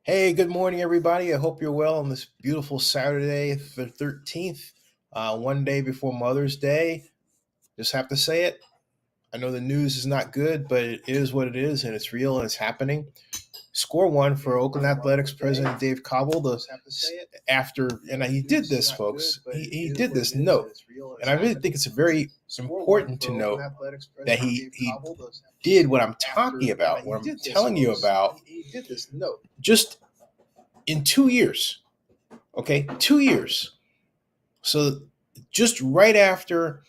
Hey, good morning, everybody. I hope you're well on this beautiful Saturday, the 13th, one day before Mother's Day. Just have to say it. I know the news is not good, but it is what it is, and it's real and it's happening. Score one for Oakland Athletics president Dave Kaval. After, and he did this, folks. He did this note, and I really think it's very important to note that he did what I'm talking about, what I'm telling you about, just in 2 years. Okay, 2 years. So just right after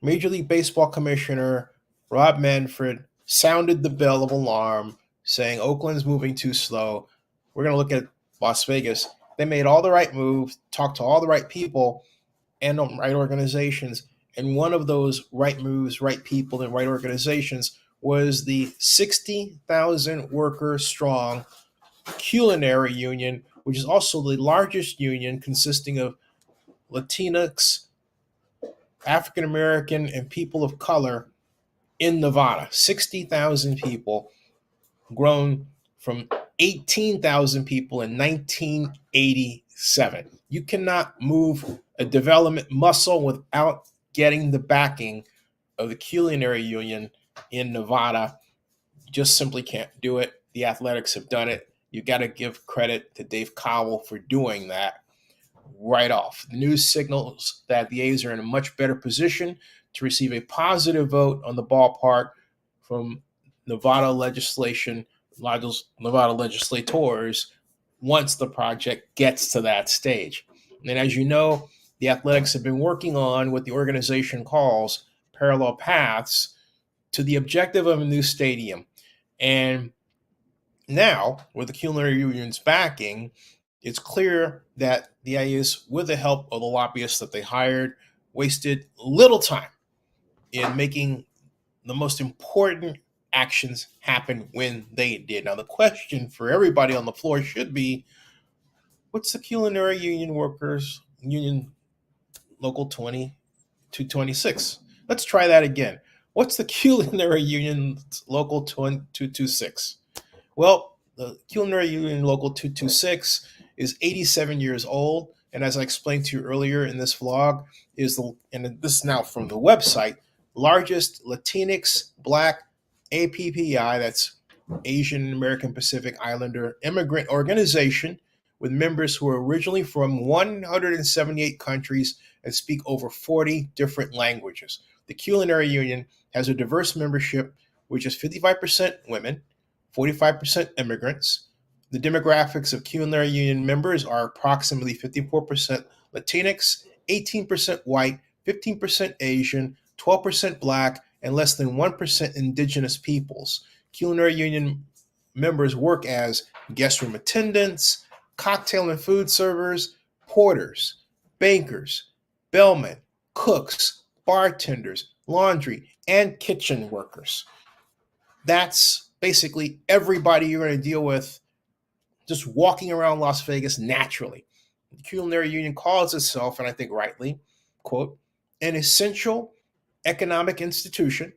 Major League Baseball Commissioner Rob Manfred sounded the bell of alarm saying Oakland's moving too slow, we're going to look at Las Vegas. They made all the right moves, talked to all the right people and the right organizations. And one of those right moves, right people, and right organizations was the 60,000 worker strong Culinary Union, which is also the largest union consisting of Latinx, African American, and people of color in Nevada. 60,000 people, grown from 18,000 people in 1987. You cannot move a development muscle without getting the backing of the Culinary Union in Nevada. You just simply can't do it. The Athletics have done it. You got to give credit to Dave Cowell for doing that right off. The news signals that the A's are in a much better position to receive a positive vote on the ballpark from Nevada legislators once the project gets to that stage. And as you know, the Athletics have been working on what the organization calls parallel paths to the objective of a new stadium. And now, with the Culinary Union's backing, it's clear that the A's, with the help of the lobbyists that they hired, wasted little time in making the most important actions happen when they did. Now, the question for everybody on the floor should be, what's the Culinary Union Workers Union Local 226? Let's try that again. What's the Culinary Union Local 226? Well, the Culinary Union Local 226 is 87 years old, and as I explained to you earlier in this vlog, and this is now from the website, largest Latinx Black APPI, that's Asian American Pacific Islander immigrant organization with members who are originally from 178 countries and speak over 40 different languages. The Culinary Union has a diverse membership, which is 55% women, 45% immigrants. The demographics of Culinary Union members are approximately 54% Latinx, 18% white, 15% Asian, 12% Black, and less than 1% Indigenous peoples. Culinary Union members work as guest room attendants, cocktail and food servers, porters, bankers, bellmen, cooks, bartenders, laundry, and kitchen workers. That's basically everybody you're going to deal with just walking around Las Vegas naturally. The Culinary Union calls itself, and I think rightly, quote, an essential economic institution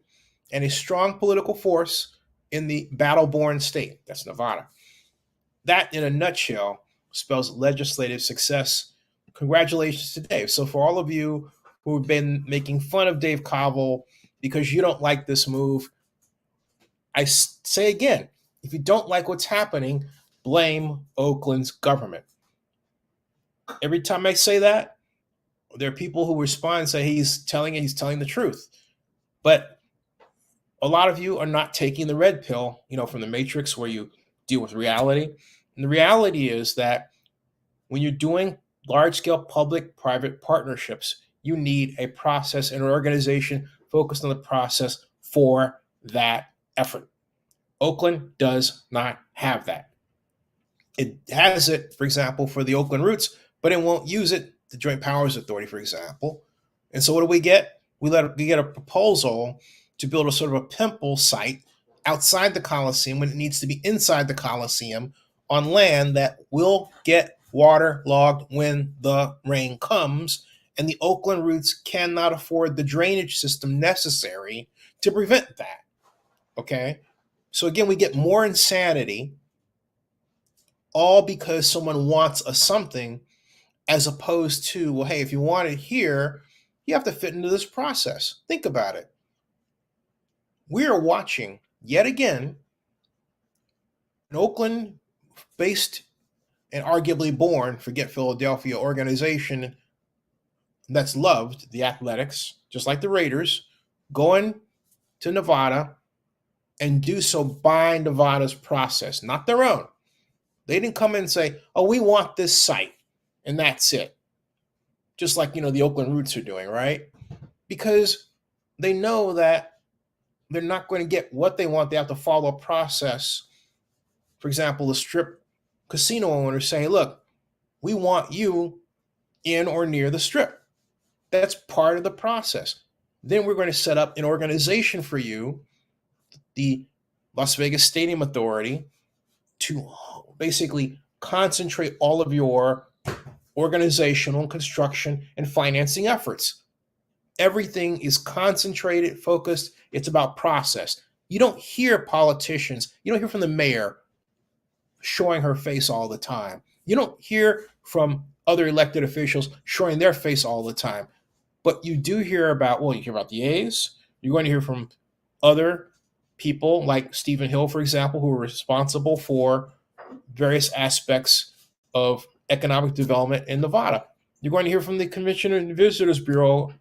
and a strong political force in the battle-born state. That's Nevada. That, in a nutshell, spells legislative success. Congratulations to Dave. So for all of you who have been making fun of Dave Cowell because you don't like this move, I say again, if you don't like what's happening, blame Oakland's government. Every time I say that, there are people who respond and say he's telling the truth. But a lot of you are not taking the red pill, from the Matrix where you deal with reality. And the reality is that when you're doing large-scale public-private partnerships, you need a process and an organization focused on the process for that effort. Oakland does not have that. It has it, for example, for the Oakland Roots, but it won't use it, the Joint Powers Authority, for example. And so what do we get? We get a proposal to build a sort of a pimple site outside the Coliseum when it needs to be inside the Coliseum on land that will get waterlogged when the rain comes. And the Oakland Roots cannot afford the drainage system necessary to prevent that. Okay? So again, we get more insanity all because someone wants a something, as opposed to, well, hey, if you want it here, you have to fit into this process. Think about it. We are watching, yet again, an Oakland based and arguably born, forget Philadelphia, organization that's loved, the Athletics, just like the Raiders, going to Nevada and do so by Nevada's process, not their own. They didn't come in and say, oh, we want this site, and that's it. Just like, the Oakland Roots are doing, right? Because they know that they're not going to get what they want. They have to follow a process. For example, the Strip casino owners say, look, we want you in or near the Strip. That's part of the process. Then we're going to set up an organization for you, the Las Vegas Stadium Authority, to basically concentrate all of your organizational, construction, and financing efforts. Everything is concentrated, focused. It's about process. You don't hear politicians, you don't hear from the mayor showing her face all the time. You don't hear from other elected officials showing their face all the time. But you do hear about, well, you hear about the A's. You're going to hear from other people like Stephen Hill, for example, who are responsible for various aspects of economic development in Nevada. You're going to hear from the Convention and Visitors Bureau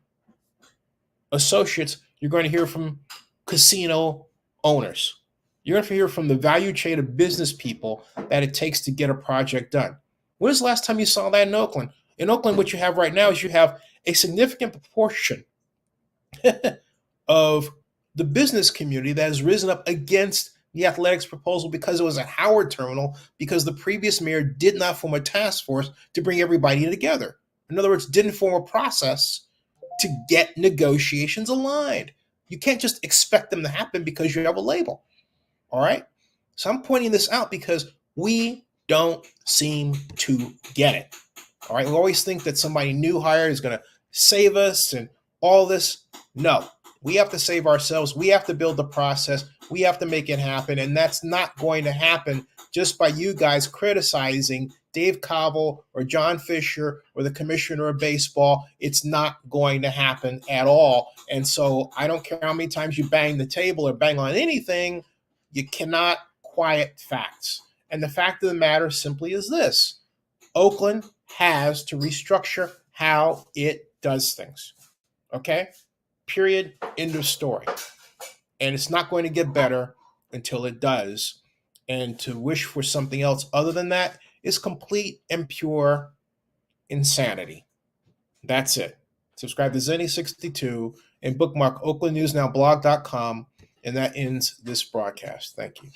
associates. You're going to hear from casino owners. You're going to hear from the value chain of business people that it takes to get a project done. When was the last time you saw that in Oakland? In Oakland, what you have right now is you have a significant proportion of the business community that has risen up against the Athletics proposal because it was a Howard terminal, because the previous mayor did not form a task force to bring everybody together. In other words, didn't form a process to get negotiations aligned. You can't just expect them to happen because you have a label. All right? So I'm pointing this out because we don't seem to get it. All right? We always think that somebody new hired is going to save us and all this. No, we have to save ourselves. We have to build the process. We have to make it happen. And that's not going to happen just by you guys criticizing Dave Kaval or John Fisher or the commissioner of baseball. It's not going to happen at all. And so I don't care how many times you bang the table or bang on anything, you cannot quiet facts. And the fact of the matter simply is this: Oakland has to restructure how it does things. Okay? Period. End of story. And it's not going to get better until it does. And to wish for something else other than that is complete and pure insanity. That's it. Subscribe to Zenny62 and bookmark oaklandnewsnowblog.com. And that ends this broadcast. Thank you.